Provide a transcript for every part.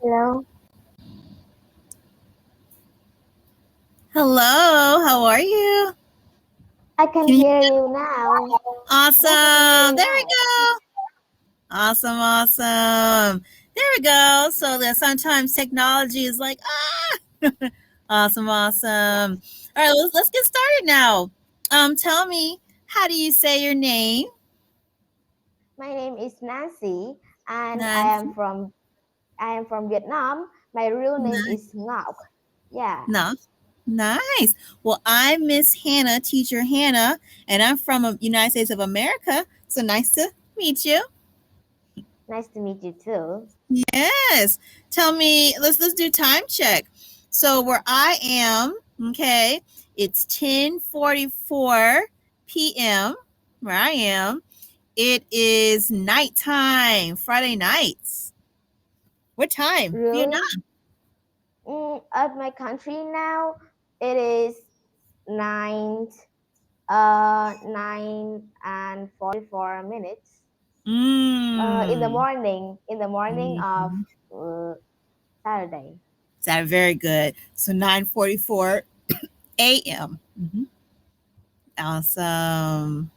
Hello, Hello, how are you? I can Can you hear you now. Yes, I can hear Awesome. you There we now. go. Awesome. There we go. So that sometimes technology is like, awesome. All right, let's get started now. Tell me, how do you say your name? My name is Nancy, and Nancy. I am from Vietnam. My real name Nice. is Ngọc. Yeah, No. Nice. Well, I'm Miss Hannah, teacher Hannah, and I'm from the United States of America. So nice to meet you. nice to meet you too. Yes. Tell me, let's do time check. So where I am, okay, it's 10:44 p.m. where I am. It is nighttime, Friday nights. What time? Vietnam. Really? At my country now, it is nine, 9 and 44 minutes. Mm. In the morning of Mhm. uh, Saturday. Is that very good? So 9:44 a.m. Awesome.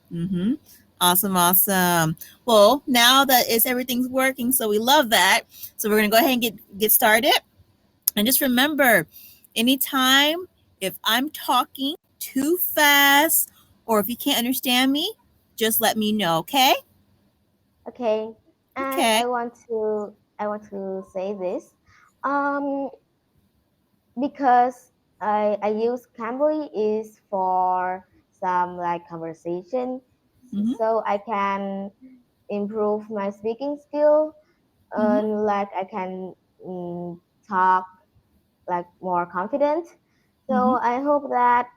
Awesome. Well, now that everything's working, so we love that. So we're gonna go ahead and get started. And just remember, anytime if I'm talking too fast or if you can't understand me, just let me know, okay? Okay, and Okay. I want to say this, um, because I use Cambly is for some like conversation, Mm-hmm. so I can improve my speaking skill, Mm-hmm. and like I can talk like more confident. Mm-hmm. So I hope that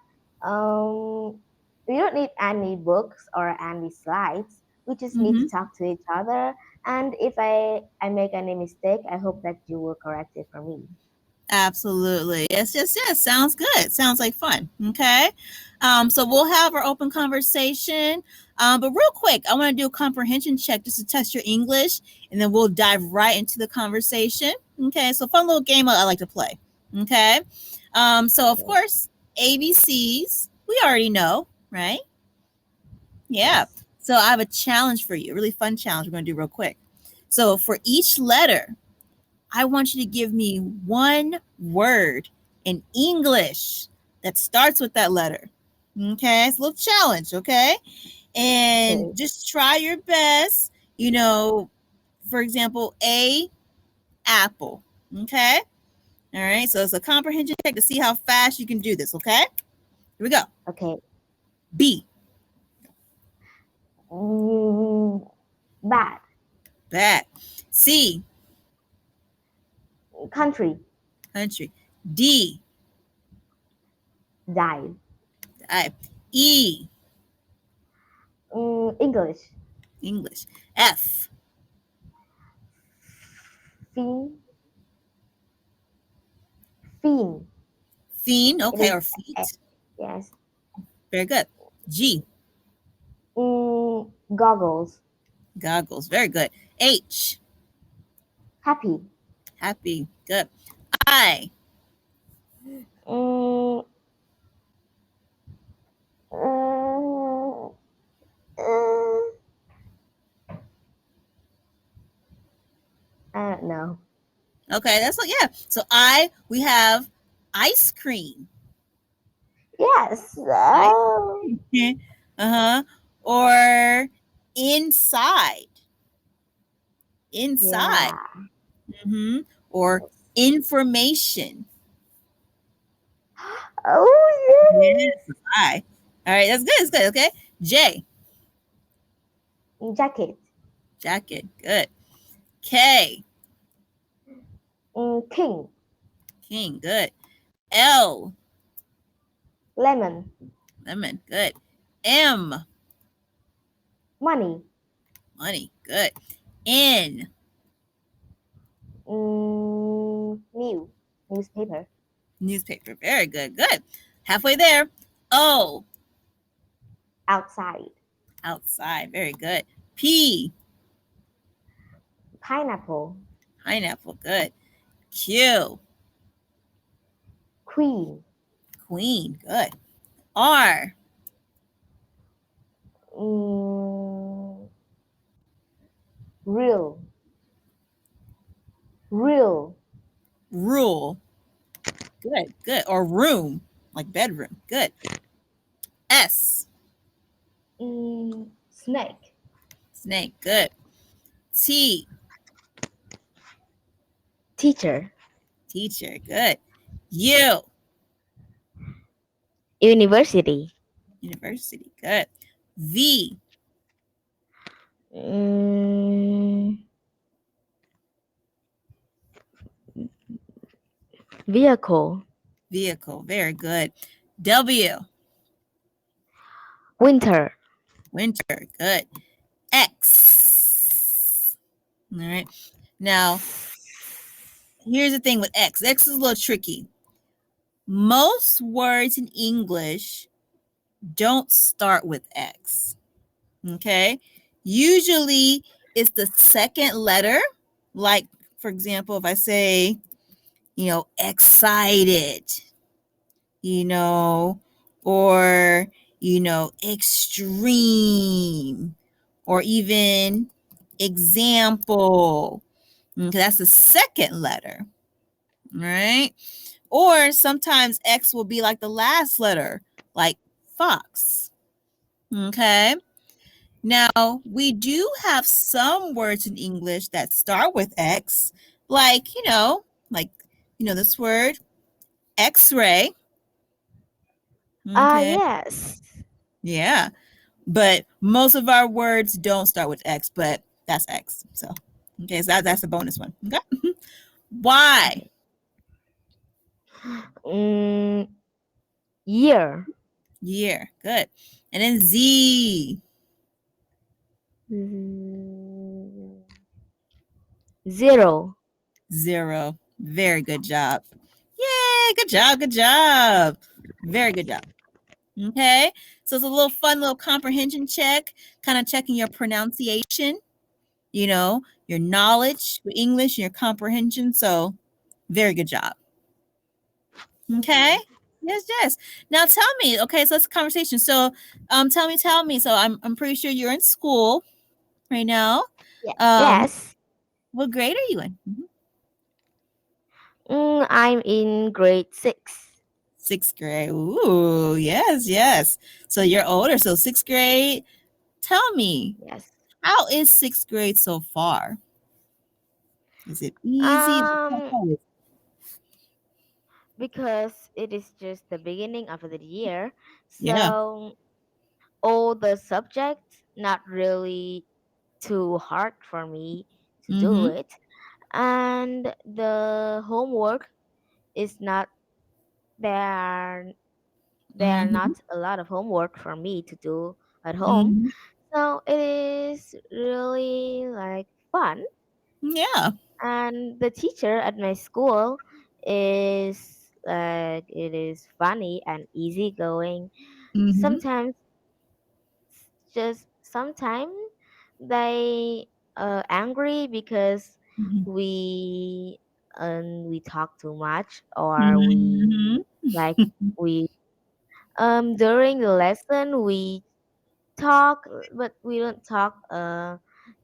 we don't need any books or any slides. We just need to Mm-hmm. talk to each other. And if I make any mistake, I hope that you will correct it for me. Absolutely. Yes. Sounds good. Sounds like fun. Okay. So we'll have our open conversation. But real quick, I want to do a comprehension check just to test your English, and then we'll dive right into the conversation. Okay. So fun little game I like to play. Okay. So of Okay. course, ABCs, we already know, right? Yeah. Yes. So I have a challenge for you, a really fun challenge we're going to do real quick. So for each letter, I want you to give me one word in English that starts with that letter. Okay, it's a little challenge, okay? And Okay. just try your best. You know, for example, A, apple. Okay? All right, so it's a comprehension check to see how fast you can do this, okay? Here we go. Okay. B, Mm, bad. bat. C, Country. country. D, Die. I. E, English. English. F, Fin. Fin. fiend, It okay, is. or eh, feet. Yes. Very good. G, Goggles. goggles. Very good. H, Happy. happy. Good. I, Mm, mm, uh, I don't know. okay, that's what, yeah. So I, we have ice cream. Yes. Ice Oh, cream. Uh huh. Or inside. Inside. yeah. Mm-hmm. Or Yes. information. Oh, Yes. I. All right, that's good. That's good. Okay. J, yes. Jacket. jacket. Good. K, King. king. Good. L, Lemon. lemon. Good. M, Money. money. Good. N, New. Newspaper. newspaper. Very good. Good. Halfway there. O, Outside. outside. Very good. P, Pineapple. pineapple. Good. Q. Queen. Queen. Good. R. Mm, real. Real. Rule. Good. Good. Or room, like bedroom. Good. S. Snake. Snake. Good. T. Teacher. Teacher. Good. U. University. University. Good. V. Mm, vehicle. Vehicle. Very good. W. Winter. Winter. Good. X. All right. Now, here's the thing with X. X is a little tricky. Most words in English don't start with X. Okay. Usually it's the second letter. Like, for example, if I say, excited, you know, or, extreme, or even example. Okay, that's the second letter, right? Or sometimes X will be like the last letter, like fox. Okay. Now, we do have some words in English that start with X, like, this word X-ray. Ah, Okay. yes. Yeah. But most of our words don't start with X, but that's X. So, okay, so that's a bonus one. Okay. Y. Mm, year. Year. Good. And then Z. Mm, zero. Zero. Very good job. Yay, good job, good job. Very good job. Okay, so it's a little fun little comprehension check, kind of checking your pronunciation, your knowledge with English, your comprehension. So very good job. Thank Okay. you. Yes, yes. Now tell me, okay, so it's a conversation. So tell me. So I'm pretty sure you're in school right now. Yeah. Um, Yes. what grade are you in? I'm in grade 6. Sixth grade. Ooh, yes, yes. So you're older. So sixth grade. Tell me, Yes. how is sixth grade so far? Is it easy? Is it tough? Um, How is it? because it is just the beginning of the year, Yeah. so all the subjects not really too hard for me to do Mm-hmm. it, and the homework is not there. There are Mm-hmm. not a lot of homework for me to do at home, Mm-hmm. so it is really like fun. Yeah. And the teacher at my school is like it is funny and easygoing. Mm-hmm. Sometimes, just sometimes they angry because Mm-hmm. we talk too much, or we Mm-hmm. like we during the lesson we talk, but we don't talk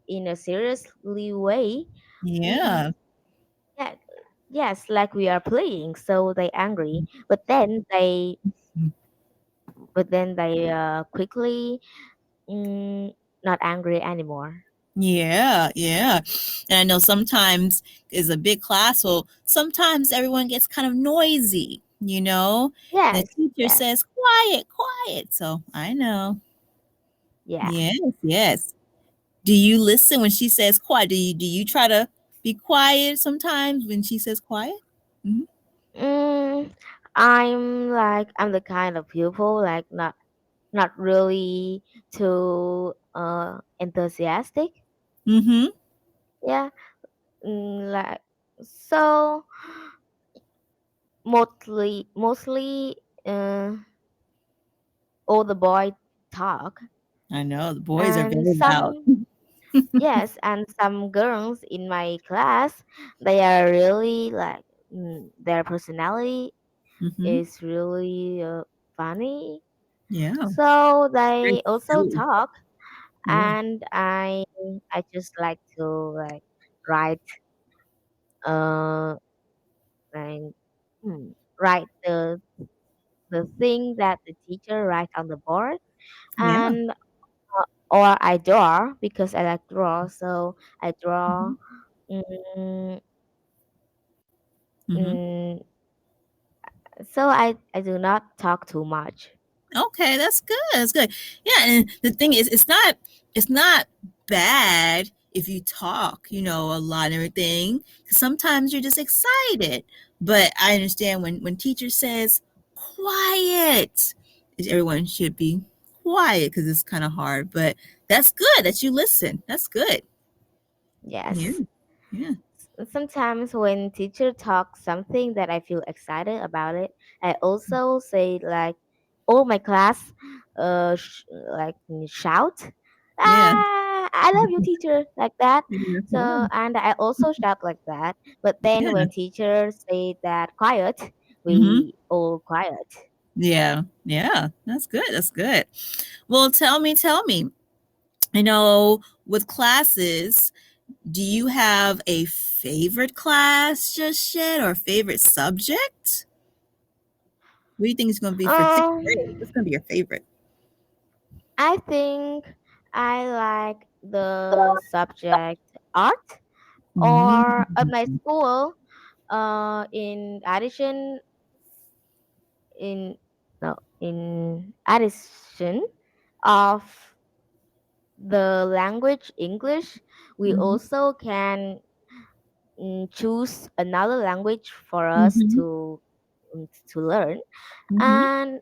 in a seriously way. We Yeah. Yeah, yes, like we are playing, so they angry. But then they quickly not angry anymore. Yeah. Yeah. And I know sometimes is a big class, so sometimes everyone gets kind of noisy, and the Yes, teacher yes, says, quiet, quiet. So I know. yeah. Yes, yes. Do you listen when she says quiet? Do you try to be quiet sometimes when she says quiet? Mm-hmm. Mm, I'm the kind of pupil like not really too enthusiastic. Mm-hmm. Yeah, like so mostly all the boy talk, I know the boys are and very loud. Yes, and some girls in my class, they are really like their personality Hmm. is really funny. Yeah. So Very they also silly. talk, Yeah. and I just like to like write uh like write the thing that the teacher write on the board, Yeah. and or I draw because I like draw. So I draw. Hmm. Mm, Hmm. mm, so I do not talk too much. Okay, that's good. That's good. Yeah, and the thing is, it's not bad if you talk, a lot and everything. 'Cause sometimes you're just excited. But I understand when teacher says quiet, everyone should be quiet because it's kind of hard. But that's good that you listen. That's good. Yeah. Yes. Yeah. Sometimes when teacher talks something that I feel excited about it, I also say like all my class like shout, Yeah. ah, I love you teacher, like that. Yeah. So and I also shout like that. But then Yeah. when teacher say that quiet, Hmm. we all quiet. Yeah. Yeah. That's good. That's good. Well, tell me, with classes, do you have a favorite class just yet or a favorite subject? What do you think is going to be for sixth grade? Um What's going to be your favorite? I think I like the subject art, or at my Mm-hmm. school, in addition in no in addition of the language English, we Mm-hmm. also can choose another language for us Mm-hmm. to learn, Mm-hmm. and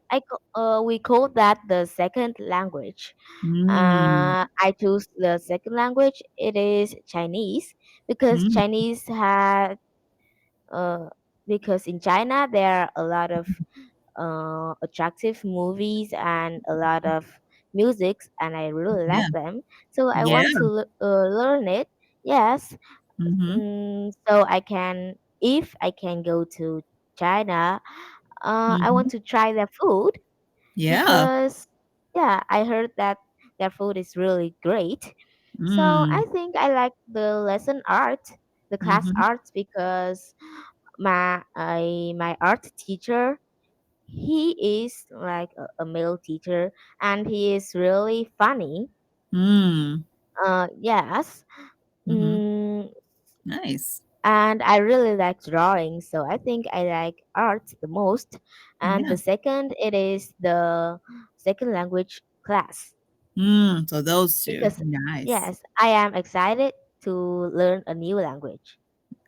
we call that the second language. Mm-hmm. I choose the second language. It is Chinese because Mm-hmm. Chinese had uh, because in China there are a lot of attractive movies and a lot of music, and I really like Yeah. them. So I Yeah. want to learn it. Yes, Mm-hmm. so I can, if I can go to China, I Mm-hmm. want to try their food Yeah. because yeah, I heard that their food is really great. So Mm. I think I like the lesson art, the class Mm-hmm. arts, because my art teacher, he is like a male teacher, and he is really funny. Mm. Yes. Mm-hmm. mm, Nice. and I really like drawing, so I think I like art the most. And Yeah. the second, it is the second language class, So those two. because Nice. yes, I am excited to learn a new language.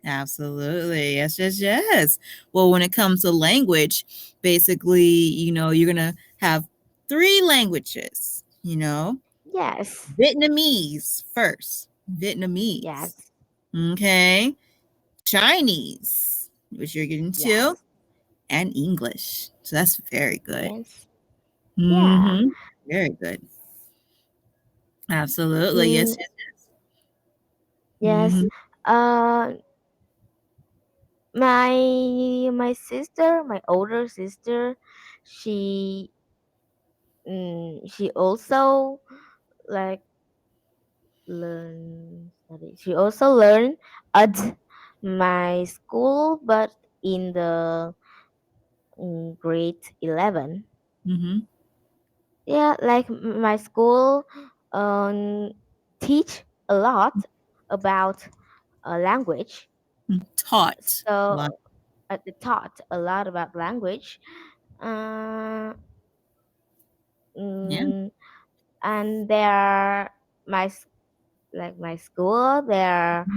Absolutely. Yes, yes, yes. Well, when it comes to language, basically, you're going to have three languages, Yes, Vietnamese first, Vietnamese. yes, Okay. Chinese, which you're getting to, yes, and English. So that's very good. yes, yeah. Mm-hmm. Very good. Absolutely. Yes, Mm, yes. yes. Mm-hmm. Uh, my sister, my older sister, she she also like she also learned at my school, but in the grade 11. Mm-hmm. Yeah, like my school um teach a lot about language. Taught a So lot. they taught a lot about language. uh, Yeah. mm, and there my like my school, there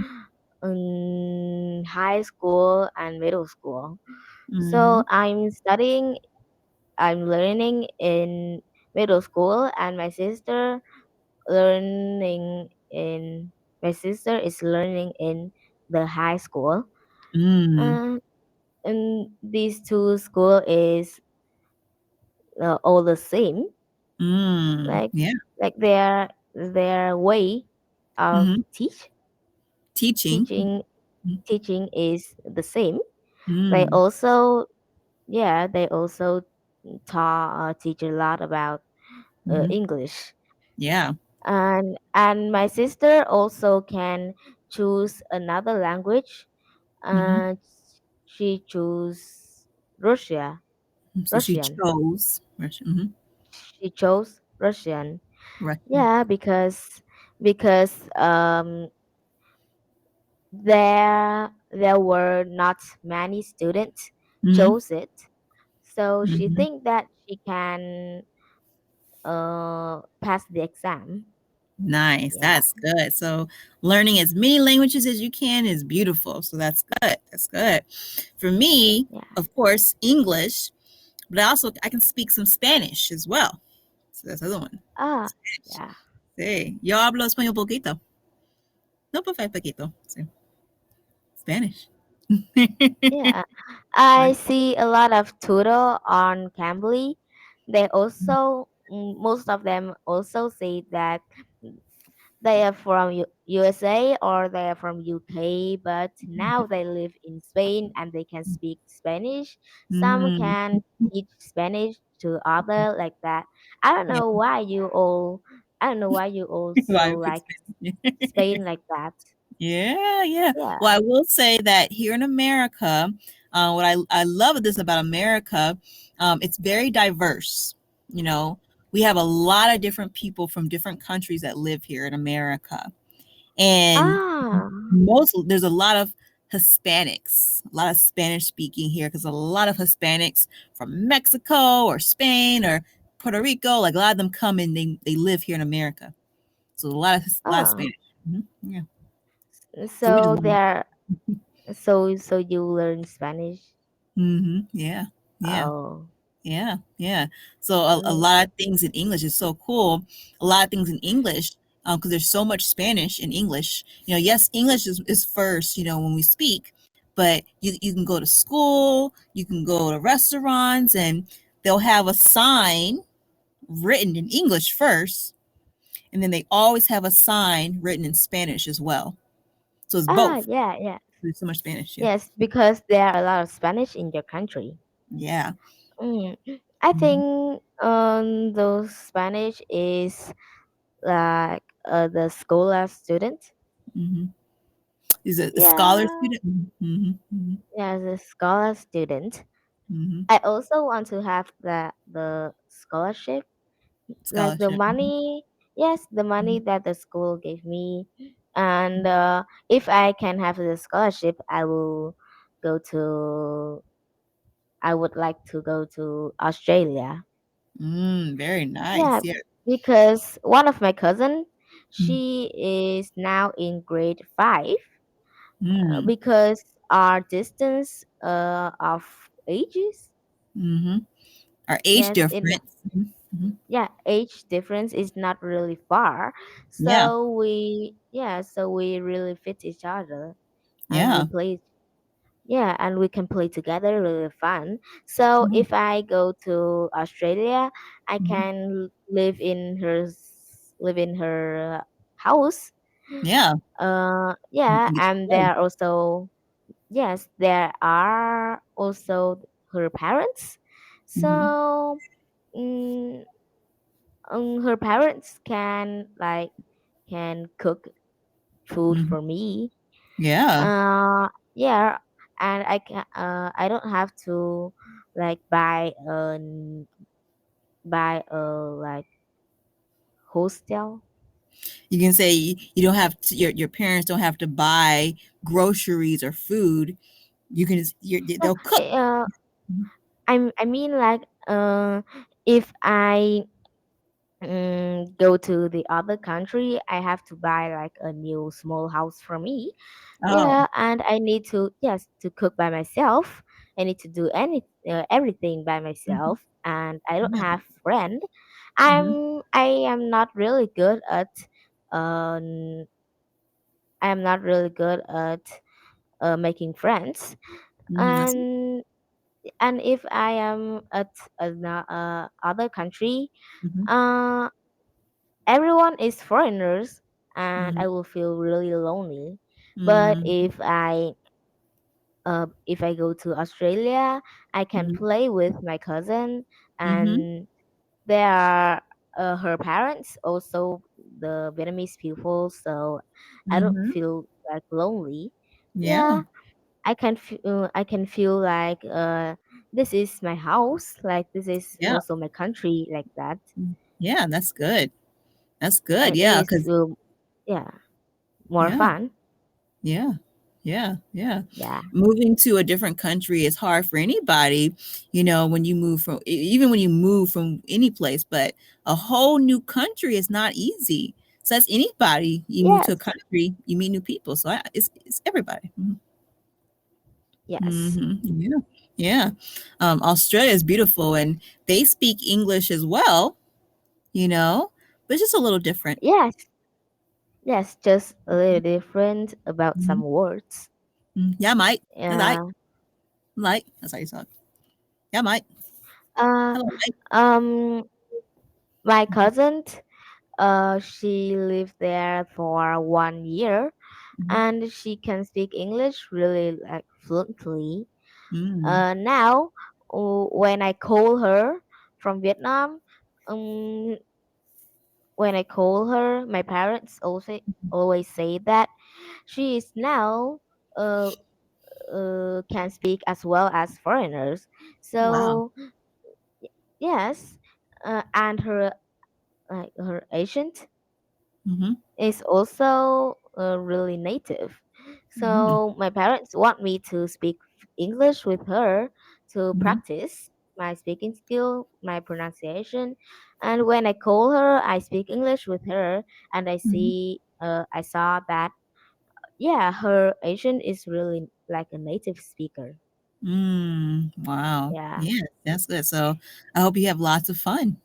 high school and middle school. Mm-hmm. So I'm learning in middle school, and learning in my sister is learning in the high school. Mm. uh, and these two school is all the same, Mm. like Yeah. their way of Hmm. Teaching. teaching teaching is the same. They Mm-hmm. also, yeah, they also teach a lot about Hmm. English. Yeah. And my sister also can choose another language. Hmm. uh, she choose Russia So she Russian. chose Russian. Hmm. She chose Russian. Russian. Yeah, because there were not many students Hmm. chose it, so she Hmm. think that she can pass the exam. Nice. Yeah. That's good. So learning as many languages as you can is beautiful. So that's good. That's good. For me, Yeah. of course, English, but I can speak some Spanish as well. So that's the other one. Ah, Spanish. yeah. Sí. Yo hablo español poquito. No perfecto poquito. Sí. Spanish. Yeah. I Right. see a lot of tutor on Cambly. They also, most of them also say that they are from USA or they are from UK, but now they live in Spain and they can speak Spanish. Some Mm. can teach Spanish to other like that. I don't Yeah. know why you all. I don't know why you also Why we pick like Spanish? Spain like that. Yeah, yeah. Yeah. Well, I will say that here in America, what I love this about America, it's very diverse. You know, we have a lot of different people from different countries that live here in America, and Ah. there's a lot of Hispanics, a lot of Spanish speaking here because a lot of Hispanics from Mexico or Spain or Puerto Rico, like a lot of them come and they live here in America. So a lot of Oh. Spanish. Yeah. So we just So there. So you learn Spanish. Yeah. Yeah. Oh. Yeah. So a Mm. lot of things in English is so cool. A lot of things in English, because there's so much Spanish in English. You know, yes, English is first, when we speak, but you can go to school, you can go to restaurants, and they'll have a sign written in English first, and then they always have a sign written in Spanish as well. So it's Ah, both. yeah, yeah. There's so much Spanish. Yeah. Yes, because there are a lot of Spanish in your country. Yeah. Mm. I Hmm. think those Spanish is like the scholar student. Hmm. Is it a scholar Yeah, student? Hmm. Hmm. yeah, the scholar student. Hmm. I also want to have the scholarship, like the Scholarship. money. Yes, the money Mhm. that the school gave me, and if I can have the scholarship, go to. I would like to go to Australia. Very Yeah, nice. Yeah. because one of my cousin, Mm. she is now in grade 5, Mm. because our distance of ages. Mm-hmm. Our age Yes, in difference. Mhm. yeah, age difference is not really far. Yeah. So we really fit each other, and we Yeah. play. Yeah, and we can play together, really fun. So Mhm. if I go to Australia, I Mhm. can live in her house. Yeah. Yeah, And get and your there are also, yes, there are also her parents. Mhm. So her parents can cook food Mhm. for me. Yeah. Yeah, and I don't have to like buy a like hostel. You can say you don't have to, your parents don't have to buy groceries or food. You can just No, they'll cook. I mean like if I go to the other country, I have to buy like a new small house for me. Oh. Yeah, and I need to, yes, to cook by myself. I need to do everything by Mhm. myself, and I don't Yeah. have friend. Mhm. I am not really good at um I am not really good at making friends. Mhm. That's And if I am at other country, mhm. uh everyone is foreigners. and Mhm. I will feel really lonely. But Mhm. if I go to Australia, I can Mhm. play with my cousin, Mhm. and there are her parents also the Vietnamese people, so I don't Mhm. feel like lonely. Yeah. Yeah, I can feel like this is my house, like this is Yeah. also my country, like that, Yeah, that's good. That's good. and it Yeah, is cuz yeah, more yeah. fun. Yeah. Yeah. Yeah. Yeah. Moving to a different country is hard for anybody, when you move from even when you move from any place, but a whole new country is not easy. So that's anybody. You move to a Yes. country, you meet new people. So it's everybody. Yes. Yeah. Yeah. Australia is beautiful and they speak English as well, but it's just a little different. Yes. Yes. Just a little different about Mhm. some words. Yeah, Mike. That's right. Yeah. Mike. That's how you talk. Yeah, Mike. Uh. Hello, Mike. Um. My cousin. She lived there for 1 year, Mhm. and she can speak English really like fluently. Mm. Now, when I call her from Vietnam, um, when I call her, my parents also always say that she is now uh, can speak as well as foreigners. Wow. So yes, and her her agent Mhm. is also really native. Mhm. So my parents want me to speak English with her to Mhm. practice my speaking skill, my pronunciation. And when I call her, I speak English with her, and Mhm. I saw that yeah, her Asian is really like a native speaker. Wow. Yeah. Yeah, that's good. So I hope you have lots of fun.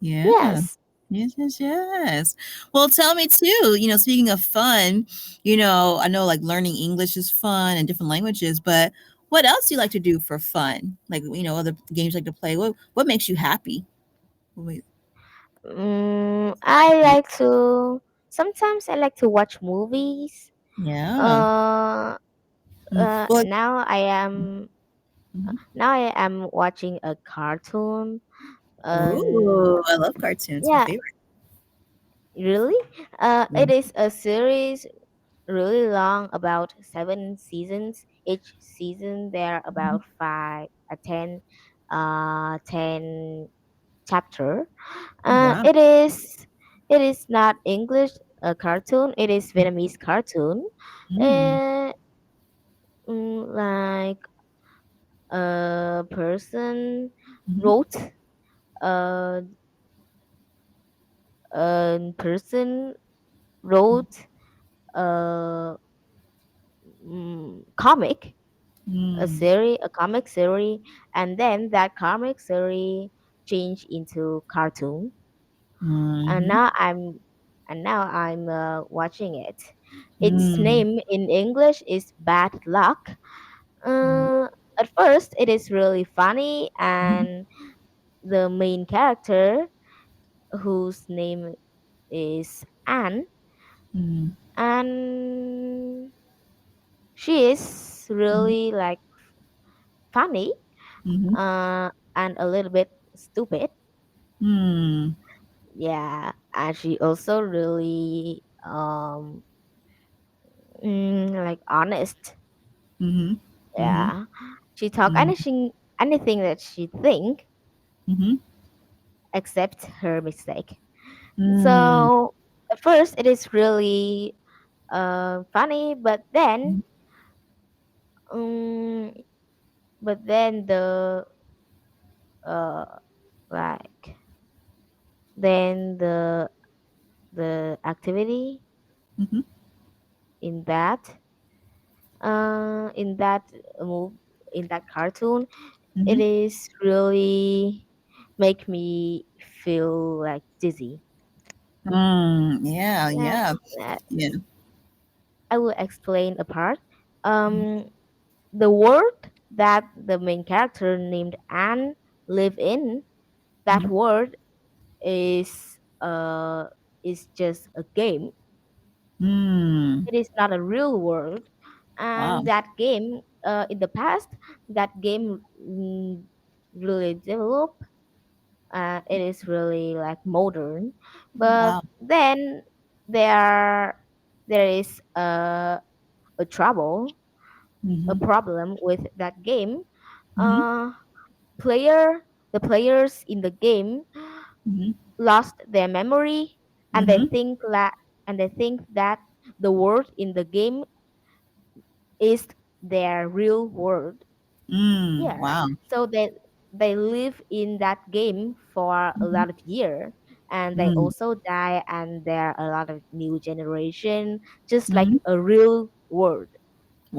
Yeah. Yes. Yes, yes, yes. Well, tell me too, speaking of fun, I know like learning English is fun and different languages, but what else do you like to do for fun? Like, other games you like to play. What makes you happy? What I like to. Sometimes I like to watch movies. Yeah. Uh, Well, mhm. now I am watching a cartoon. Ooh, I love cartoons. My Yeah, favorite. really. Mm. It is a series really long, about 7 seasons. Each season there are Mhm. about 10 chapter. Wow. It is not English cartoon. It is Vietnamese cartoon. Mm. Uh, like a person Mhm. wrote uh, a person wrote a comic, Mm. a comic series, and then that comic series changed into cartoon, and Mhm. now I'm watching it. Its Mm. name in English is Bad Luck. Mm. Uh, at first, it is really funny, Mhm. and the main character, whose name is Anne, Mm. and she is Mhm. really like funny, Mhm. and a little bit stupid. Mm. Yeah, and she also really like honest. Mhm. Mhm. Yeah, she talk Mm. anything that she think Mhm. except her mistake. Mm. So at first it is really funny, Mhm. um, but then uh like the activity Mhm. in that in that move in that cartoon, it Mhm. is really make me feel like dizzy. Yeah, Yeah, yeah. uh, Yeah. I will explain a part. Mhm. Um, the world that the main character named Anne live in, that Mhm. word is is just a game. Mm. It is not a real world. Wow. And that game, in the past, that game really developed. It is really like modern, but Wow. then there there is a trouble, a Mm-hmm. problem with that game. Mm-hmm. Uh, the players in the game Mm-hmm. lost their memory, and Mm-hmm. they think that the world in the game is their real world. Mm. Yeah, Wow. so they live in that game for a Mm-hmm. lot of year, and they Mm. also die, and there are a lot of new generation, just like Mm-hmm. a real world,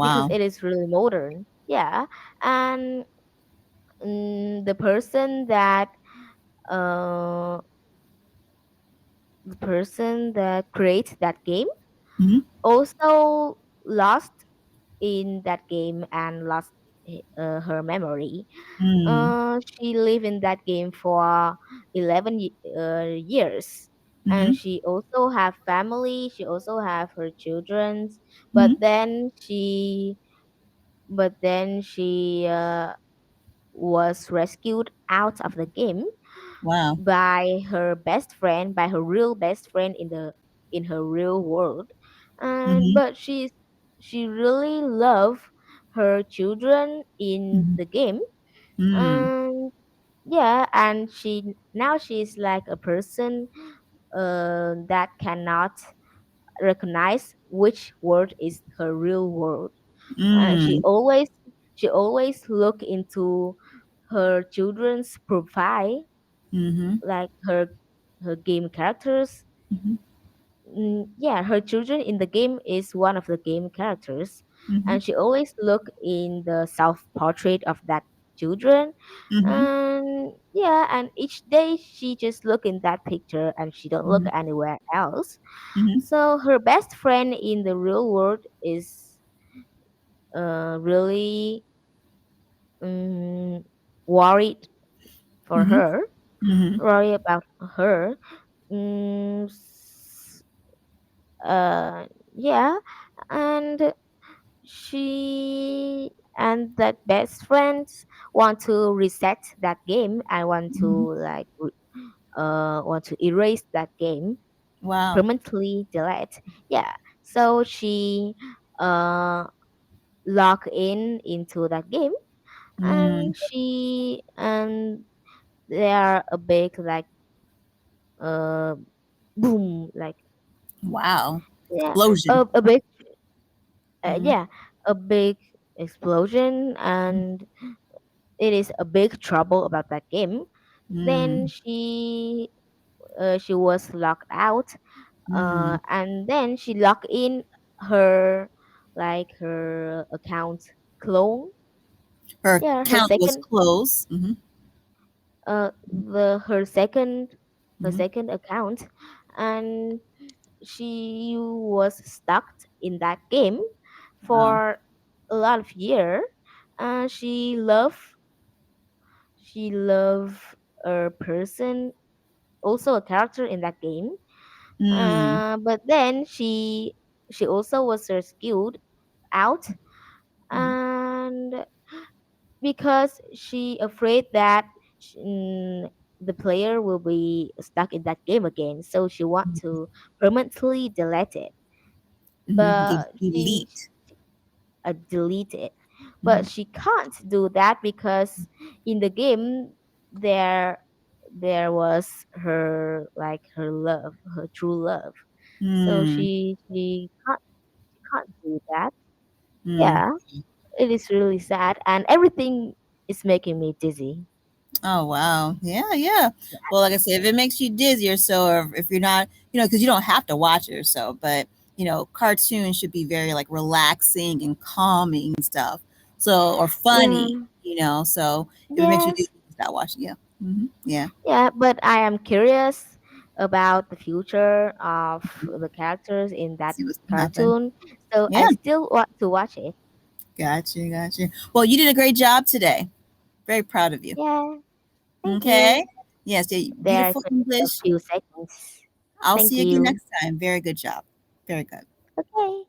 because Wow. it is really modern. Yeah, and the person that uh the person that creates that game Mm-hmm. also lost in that game and lost her memory. Mm. She lived in that game for 11 years, and Mm-hmm. she also have family. She also have her children, but Mm-hmm. then she was rescued out of the game Wow. by her best friend, by her real best friend in her real world. And Mm-hmm. but she really loved her children in Mm-hmm. the game. Mm. And yeah, and she's like a person that cannot recognize which world is her real world. And Mm. she always look into her children's profile, Mm-hmm. like her game characters. Mm-hmm. Yeah, her children in the game is one of the game characters, Mm-hmm. and she always look in the self portrait of that children. Mm-hmm. And yeah, and each day she just look in that picture and she don't look Mm-hmm. anywhere else. Mm-hmm. So her best friend in the real world is really um, worried for Mm-hmm. her, Mm-hmm. worried about her. Mm, s- yeah, and she and that best friends want to reset that game. I want to Mm-hmm. want to erase that game, Wow. permanently delete. Yeah, so she uh log in into that game, Mm. and she and there are a big like uh boom, like Wow. yeah, Explosion. a big Mm-hmm. yeah, a big explosion, and it is a big trouble about that game. Then Mm. she was locked out, Mm. and then she logged in her her account clone. Her Yeah, her account was second closed. Mm-hmm. the her Mm-hmm. second account, and she was stuck in that game Wow. for a lot of year. She loved a person, also a character in that game. Mm. But then she also was rescued out, Mm-hmm. and because she afraid that the player will be stuck in that game again, so she want to permanently delete it. Mm-hmm. But she Elite. delete it, Mm-hmm. but she can't do that because in the game there there was her love, her true love. So Mm. she can't do that. Mm. Yeah, it is really sad, and everything is making me dizzy. Oh wow. Yeah, yeah. Well, like I said, if it makes you dizzy or so, or if you're not, because you don't have to watch it or so, but cartoons should be very like relaxing and calming stuff. So or funny, Yeah. So if it makes you dizzy, Yes. stop watching. Yeah. Yeah. Yeah, but I am curious about the future of the characters in that See what's gonna happen. cartoon, so Yeah. I still want to watch it. Gotcha. Gotcha. Well, you did a great job today. Very proud of you. Yeah, thank Okay. you. Yes. Yeah, There are beautiful just a English. few seconds. I'll Thank see you again you. next time. Very good job. Very good. Okay.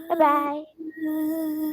Bye bye.